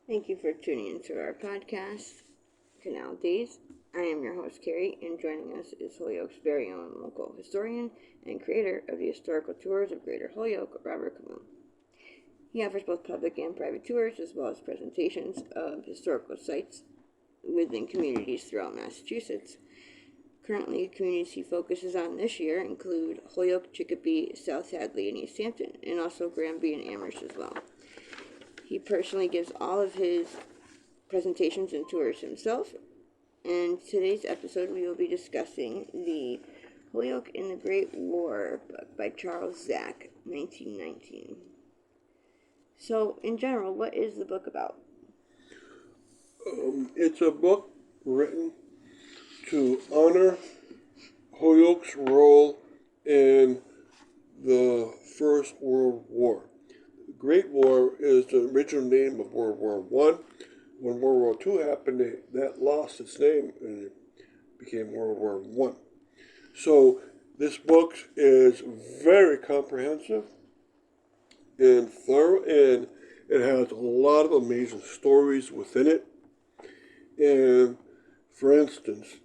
Thank you for tuning into our podcast, Canal Days. I am your host, Carrie, and joining us is Holyoke's very own local historian and creator of the historical tours of Greater Holyoke, Robert Camus. He offers both public and private tours, as well as presentations of historical sites within communities throughout Massachusetts. Currently, communities he focuses on this year include Holyoke, Chicopee, South Hadley, and East Hampton, and also Granby and Amherst as well. He personally gives all of his presentations and tours himself. In today's episode, we will be discussing the Holyoke in the Great War book by Charles Zack, 1919. So, in general, what is the book about? It's a book written to honor Holyoke's role in the First World War. The Great War is the original name of World War I. When World War II happened, that lost its name and it became World War I. So this book is very comprehensive and thorough, and it has a lot of amazing stories within it. And for instance,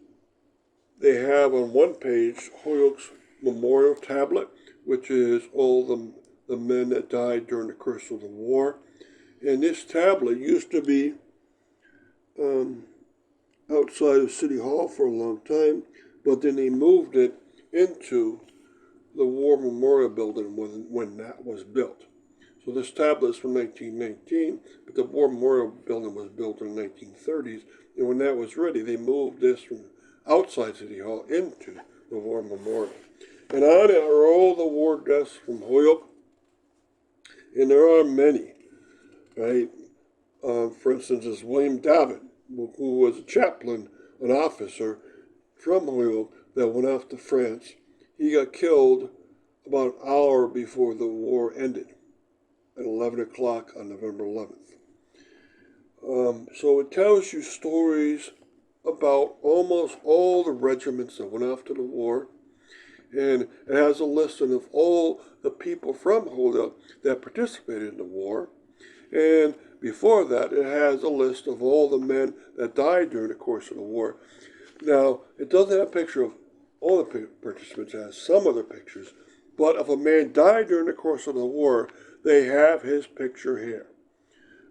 they have on one page Holyoke's memorial tablet, which is all the men that died during the course of the war. And this tablet used to be outside of City Hall for a long time, but then they moved it into the War Memorial Building when that was built. So this tablet is from 1919, but the War Memorial Building was built in the 1930s, and when that was ready, they moved this from outside City Hall into the War Memorial. And on it are all the war deaths from Holyoke, and there are many, right? For instance, there's William Davitt, who was a chaplain, an officer from Holyoke that went off to France. He got killed about an hour before the war ended at 11 o'clock on November 11th. So it tells you stories about almost all the regiments that went off to the war, and it has a list of all the people from Holyoke that participated in the war. And before that, it has a list of all the men that died during the course of the war. Now, it doesn't have a picture of all the participants, it has some other pictures, but if a man died during the course of the war, they have his picture here,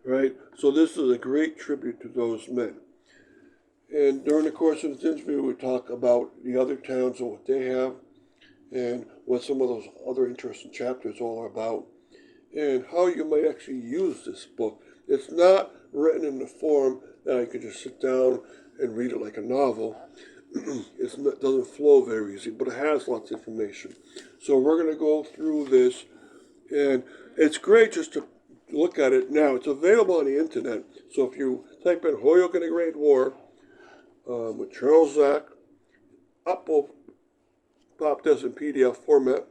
right? So this is a great tribute to those men. And during the course of this interview, we talk about the other towns and what they have, and what some of those other interesting chapters all are about, and how you might actually use this book. It's not written in the form that I could just sit down and read it like a novel. It doesn't flow very easy, but it has lots of information. So we're going to go through this, and it's great just to look at it now. It's available on the internet. So if you type in Holyoke in the Great War with Charles Zack, up will pop this in PDF format.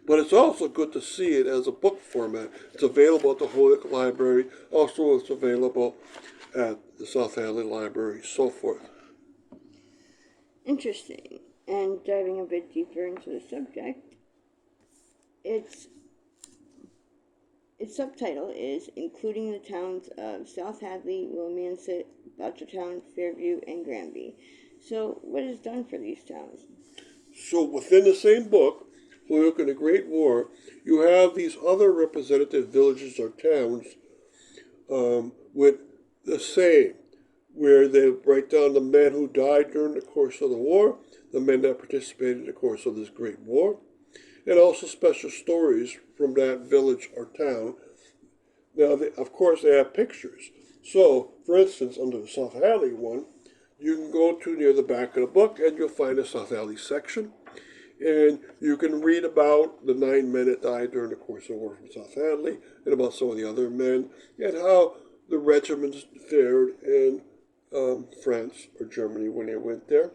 But it's also good to see it as a book format. It's available at the Holyoke Library. Also, it's available at the South Hadley Library, so forth. Interesting. And diving a bit deeper into the subject, its subtitle is Including the Towns of South Hadley, Williamsett, Belchertown, Fairview, and Granby. So, what is done for these towns? So within the same book, Holyoke in the Great War, you have these other representative villages or towns with the same, where they write down the men who died during the course of the war, the men that participated in the course of this Great War, and also special stories from that village or town. Now, of course, they have pictures. So, for instance, under the South Hadley one, you can go to near the back of the book and you'll find a South Hadley section. And you can read about the 9 men that died during the course of the war from South Hadley, and about some of the other men, and how the regiments fared in France or Germany when they went there.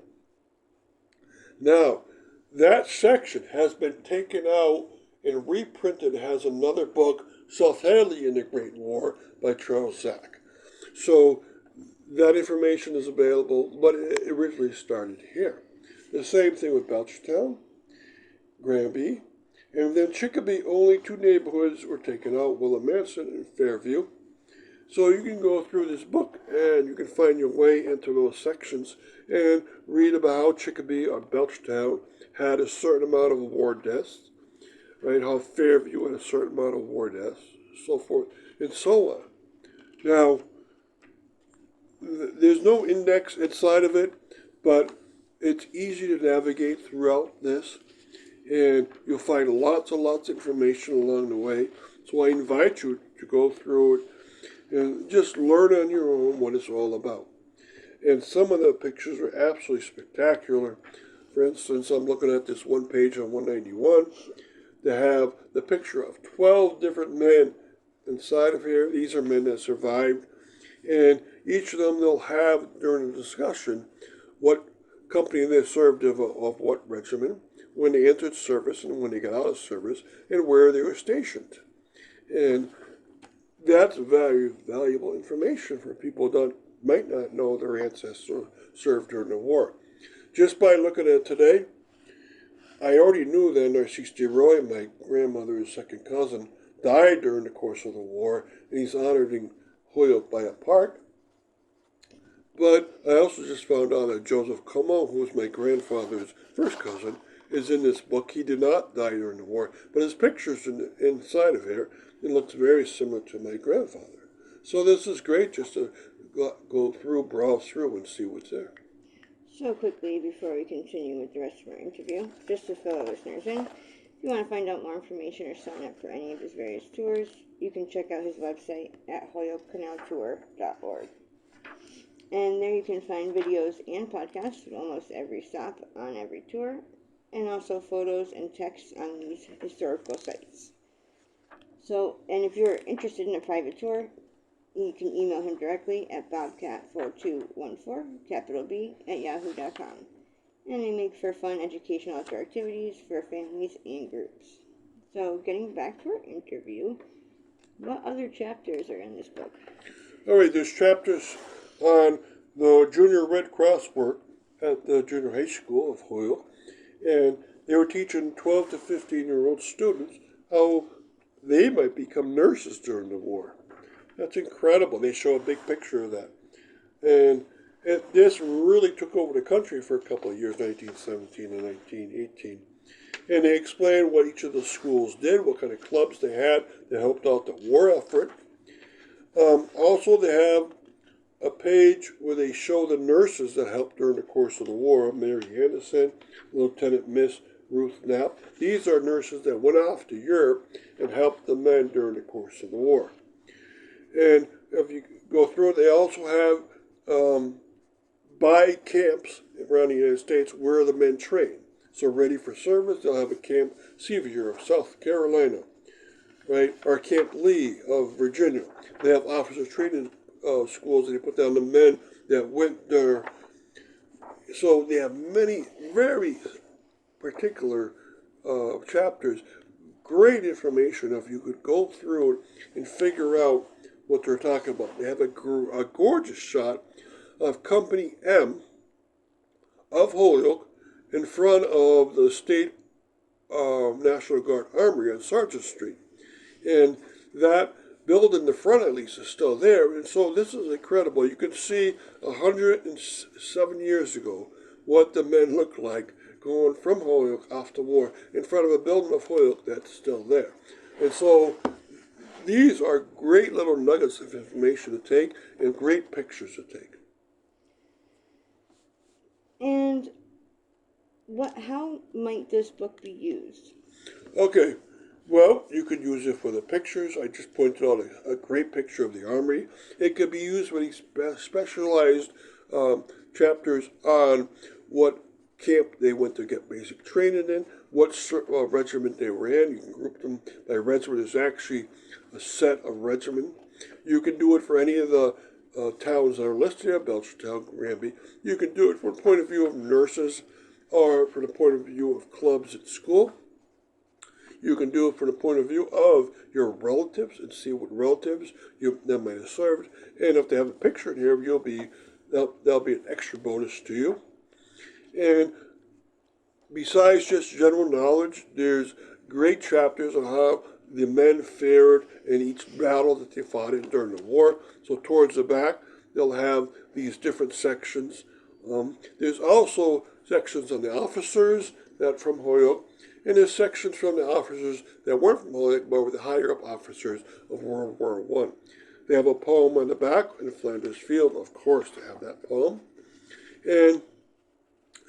Now, that section has been taken out and reprinted as another book, South Hadley in the Great War by Charles Zack. So that information is available, but it originally started here. The same thing with Belchertown, Granby, and then Chicopee. Only two neighborhoods were taken out, Williamsett and Fairview. So you can go through this book and you can find your way into those sections and read about how Chicopee or Belchtown had a certain amount of war deaths, right? How Fairview had a certain amount of war deaths, so forth and so on. Now, there's no index inside of it, but it's easy to navigate throughout this, and you'll find lots and lots of information along the way. So I invite you to go through it and just learn on your own what it's all about. And some of the pictures are absolutely spectacular. For instance, I'm looking at this one page on 191. They have the picture of 12 different men inside of here. These are men that survived. And each of them they'll have during the discussion what company they served of what regiment, when they entered service and when they got out of service, and where they were stationed. And that's valuable information for people that might not know their ancestors served during the war. Just by looking at it today, I already knew that Narcisse DeRoy, my grandmother's second cousin, died during the course of the war, and he's honored in Holyoke by a park. But I also just found out that Joseph Como, who was my grandfather's first cousin, is in this book. He did not die during the war, but his picture's inside of here. It looks very similar to my grandfather. So this is great just to go through, browse through, and see what's there. So quickly, before we continue with the rest of our interview, just to fill our listeners in, if you want to find out more information or sign up for any of his various tours, you can check out his website at holyokecanaltour.org. And there you can find videos and podcasts of almost every stop on every tour, and also photos and text on these historical sites. So, and if you're interested in a private tour, you can email him directly at bobcat4214, capital B, at yahoo.com. And they make for fun educational outdoor activities for families and groups. So, getting back to our interview, what other chapters are in this book? All right, there's chapters on the Junior Red Cross work at the junior high school of Holyoke, and they were teaching 12 to 15-year-old students how they might become nurses during the war. That's incredible. They show a big picture of that. And this really took over the country for a couple of years, 1917 and 1918. And they explained what each of the schools did, what kind of clubs they had that helped out the war effort. Also, they have a page where they show the nurses that helped during the course of the war. Mary Anderson, Lieutenant Miss Ruth Knapp. These are nurses that went off to Europe and helped the men during the course of the war. And if you go through it, they also have by camps around the United States where the men train. So ready for service, they'll have a Camp Sevier of South Carolina, right? Or Camp Lee of Virginia. They have officer training schools that they put down the men that went there. So they have many very particular chapters. Great information if you could go through it and figure out what they're talking about. They have a gorgeous shot of Company M of Holyoke in front of the State National Guard Armory on Sargent Street. And that building in the front, at least, is still there. And so this is incredible. You can see 107 years ago what the men looked like going from Holyoke off to war in front of a building of Holyoke that's still there. And so these are great little nuggets of information to take and great pictures to take. And how might this book be used? Okay, well, you could use it for the pictures. I just pointed out a great picture of the armory. It could be used for these specialized chapters on what camp they went to get basic training in, what regiment they were in. You can group them by regiment. There's actually a set of regiment. You can do it for any of the towns that are listed here, Belchertown, Granby. You can do it from the point of view of nurses or from the point of view of clubs at school. You can do it from the point of view of your relatives and see what relatives that might have served. And if they have a picture in here, that'll be an extra bonus to you. And besides just general knowledge, there's great chapters on how the men fared in each battle that they fought in during the war. So towards the back, they'll have these different sections. There's also sections on the officers that from Holyoke, and there's sections from the officers that weren't from Holyoke, but were the higher up officers of World War One. They have a poem on the back in Flanders Field, of course, they have that poem. And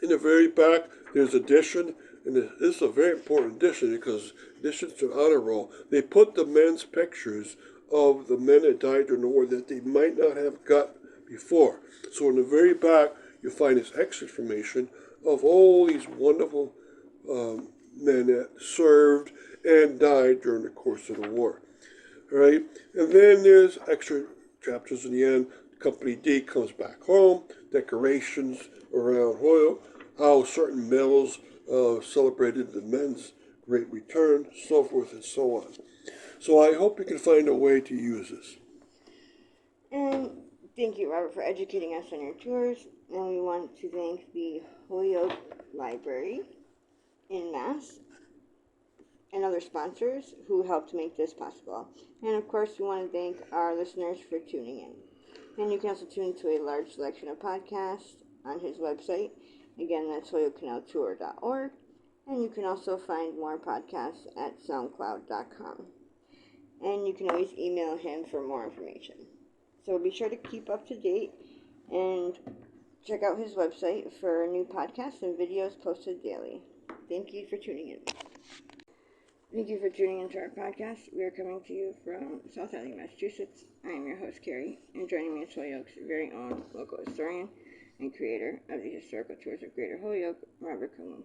in the very back, there's addition, and this is a very important addition because additions to an honor roll, they put the men's pictures of the men that died during the war that they might not have got before. So in the very back, you'll find this extra information of all these wonderful men that served and died during the course of the war. All right, and then there's extra chapters in the end. Company D comes back home, decorations around Holyoke, how certain mills celebrated the men's great return, so forth and so on. So I hope you can find a way to use this. And thank you, Robert, for educating us on your tours. And we want to thank the Holyoke Library in Mass and other sponsors who helped make this possible. And of course, we want to thank our listeners for tuning in. And you can also tune to a large selection of podcasts on his website. Again, that's holyokecanaltour.org. And you can also find more podcasts at soundcloud.com. And you can always email him for more information. So be sure to keep up to date and check out his website for new podcasts and videos posted daily. Thank you for tuning in. Thank you for tuning into our podcast. We are coming to you from South Hadley, Massachusetts. I am your host, Carrie, and joining me is Holyoke's very own local historian and creator of the historical tours of Greater Holyoke, Robert Coon.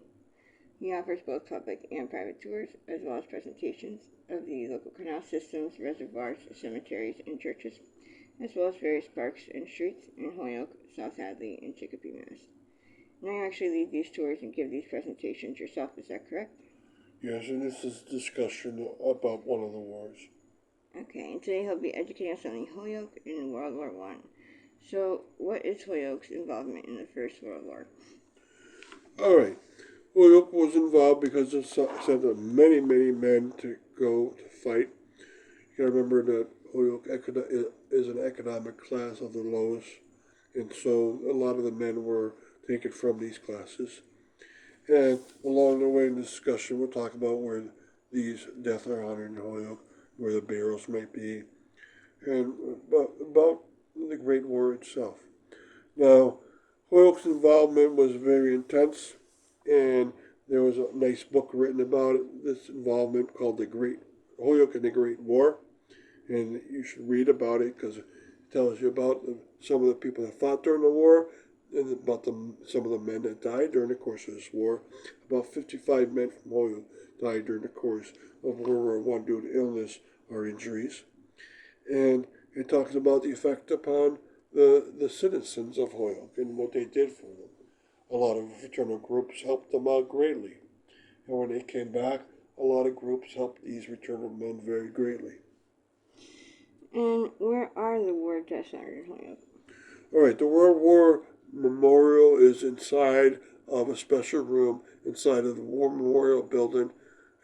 He offers both public and private tours, as well as presentations of the local canal systems, reservoirs, cemeteries, and churches, as well as various parks and streets in Holyoke, South Hadley, and Chicopee, Mass. Now you actually lead these tours and give these presentations yourself, is that correct? Yes, and this is a discussion about one of the wars. Okay, and today he'll be educating us on the Holyoke in World War I. So, what is Holyoke's involvement in the First World War? All right. Holyoke was involved because it sent many, many men to go to fight. You gotta remember that Holyoke is an economic class of the lowest, and so a lot of the men were taken from these classes. And along the way in the discussion, we'll talk about where these deaths are honored in Holyoke, where the burials might be, and about the Great War itself. Now, Holyoke's involvement was very intense, and there was a nice book written about it, this involvement called The Great Holyoke and the Great War, and you should read about it because it tells you about some of the people that fought during the war and about some of the men that died during the course of this war. About 55 men from Holyoke died during the course of World War I due to illness or injuries. And it talks about the effect upon the citizens of Holyoke and what they did for them. A lot of fraternal groups helped them out greatly. And when they came back, a lot of groups helped these fraternal men very greatly. And where are the war deaths honored in Holyoke? All right, the World War Memorial is inside of a special room inside of the War Memorial Building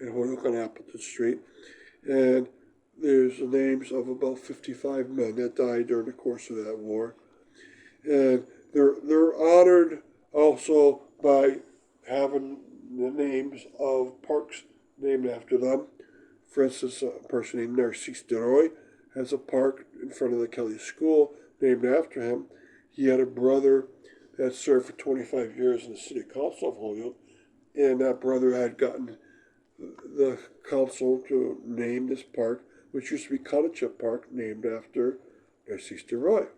in Holyoke on Appleton Street. And there's the names of about 55 men that died during the course of that war. And they're honored also by having the names of parks named after them. For instance, a person named Narcisse DeRoy has a park in front of the Kelly School named after him. He had a brother that served for 25 years in the City Council of Holyoke, and that brother had gotten the council to name this park, which used to be Conachip Park, named after Narcisse DeRoy.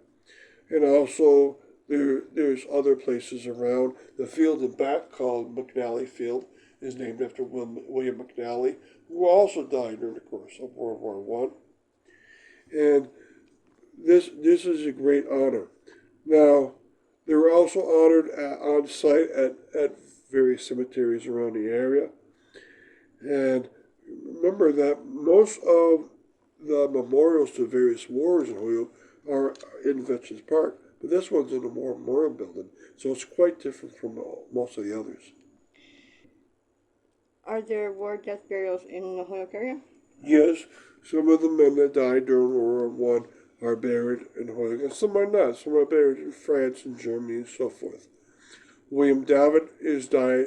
And also, there's other places around. The field in back called McNally Field is named after William McNally, who also died during the course of World War I. And this is a great honor. Now, they were also honored on site at various cemeteries around the area. And remember that most of the memorials to various wars in Holyoke are in Veterans Park, but this one's in the War Memorial Building, so it's quite different from most of the others. Are there war death burials in the Holyoke area? Yes, some of the men that died during World War One are buried in Holyoke, and some are not. Some are buried in France and Germany and so forth. William David is died.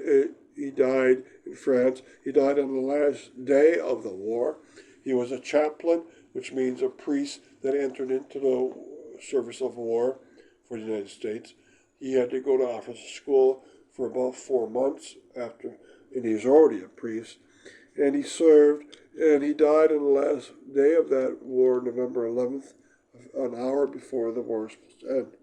He died in France. He died on the last day of the war. He was a chaplain, which means a priest that entered into the service of war for the United States. He had to go to officer school for about 4 months after, and he was already a priest. And he served, and he died on the last day of that war, November 11th, an hour before the war was supposed to end.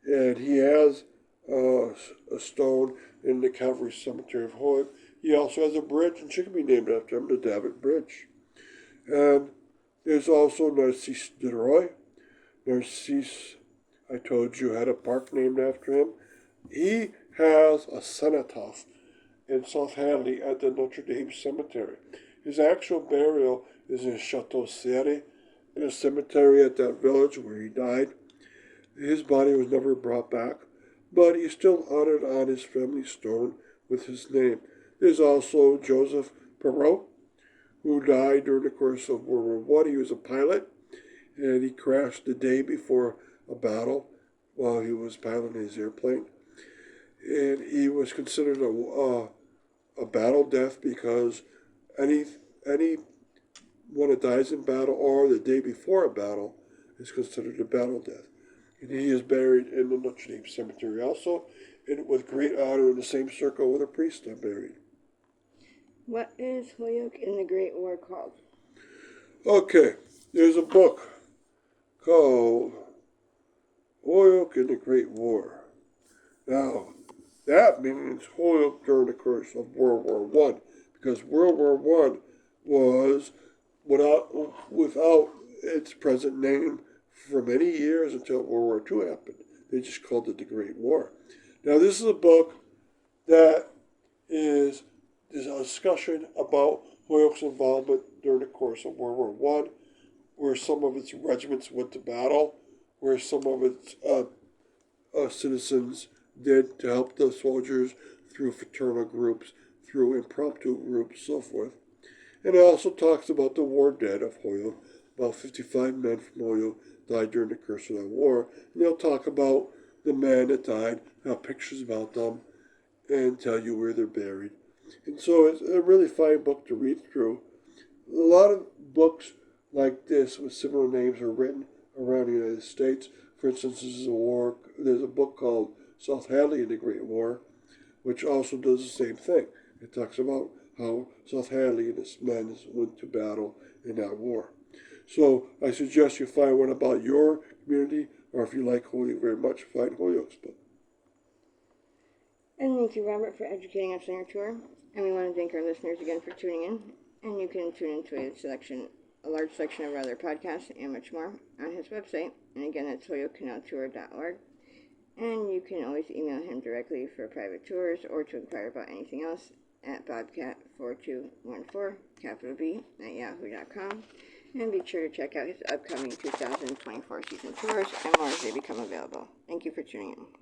And he has a stone in the Calvary Cemetery of Holyoke. He also has a bridge in Chicopee named after him, the David Bridge. And there's also Narcisse Leroy. Narcisse, I told you, had a park named after him. He has a cenotaph in South Hadley at the Notre Dame Cemetery. His actual burial is in Chateau Serre, in a cemetery at that village where he died. His body was never brought back, but he's still honored on his family stone with his name. There's also Joseph Perot, who died during the course of World War One. He was a pilot, and he crashed the day before a battle while he was piloting his airplane. And he was considered a battle death because anyone that dies in battle or the day before a battle is considered a battle death. And he is buried in the Notre Dame Cemetery also, and with great honor in the same circle where the priests are buried. What is Holyoke in the Great War called? Okay, there's a book called Holyoke in the Great War. Now, that means Holyoke during the course of World War One, because World War One was without its present name for many years until World War Two happened. They just called it the Great War. Now, this is a book that is a discussion about Holyoke's involvement during the course of World War One, where some of its regiments went to battle, where some of its citizens did to help the soldiers through fraternal groups, through impromptu groups, so forth. And it also talks about the war dead of Holyoke. About 55 men from Holyoke died during the course of that war. And they'll talk about the men that died, have pictures about them, and tell you where they're buried. And so it's a really fine book to read through. A lot of books like this with similar names are written around the United States. For instance, there's a book called South Hadley in the Great War, which also does the same thing. It talks about how South Hadley and his men went to battle in that war. So I suggest you find one about your community, or if you like Holyoke very much, find Holyoke's book. And thank you, Robert, for educating us on your tour. And we want to thank our listeners again for tuning in. And you can tune into a large section of our other podcasts and much more on his website. And again, that's holyokecanaltour.org. And you can always email him directly for private tours or to inquire about anything else at bobcat4214, capital B, at yahoo.com. And be sure to check out his upcoming 2024 season tours and more as they become available. Thank you for tuning in.